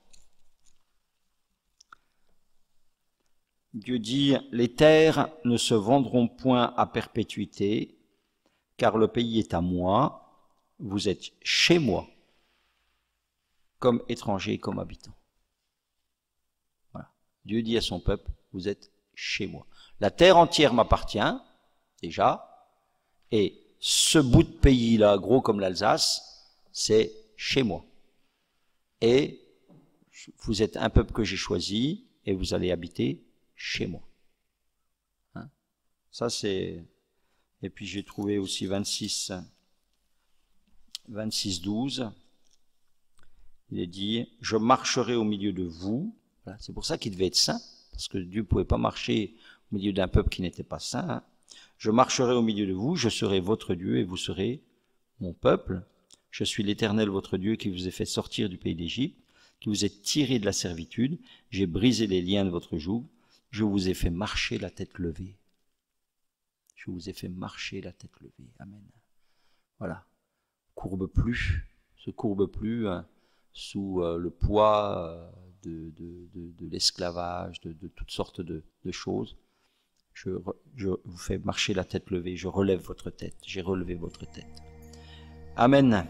Dieu dit, « Les terres ne se vendront point à perpétuité, car le pays est à moi, vous êtes chez moi, comme étrangers, comme habitants. » Voilà. Dieu dit à son peuple, vous êtes chez moi. La terre entière m'appartient, déjà, et ce bout de pays-là, gros comme l'Alsace, c'est chez moi. Et vous êtes un peuple que j'ai choisi, et vous allez habiter chez moi. Hein? Ça c'est... Et puis j'ai trouvé aussi 26, 12. Il est dit, je marcherai au milieu de vous. Voilà. C'est pour ça qu'il devait être saint, parce que Dieu ne pouvait pas marcher au milieu d'un peuple qui n'était pas saint. Hein. Je marcherai au milieu de vous, je serai votre Dieu et vous serez mon peuple. Je suis l'Éternel, votre Dieu, qui vous ai fait sortir du pays d'Égypte, qui vous ai tiré de la servitude. J'ai brisé les liens de votre joug. Je vous ai fait marcher la tête levée. Je vous ai fait marcher la tête levée. Amen. Voilà. Se courbe plus sous le poids de l'esclavage, de toutes sortes de choses. Je vous fais marcher la tête levée. Je relève votre tête. J'ai relevé votre tête. Amen.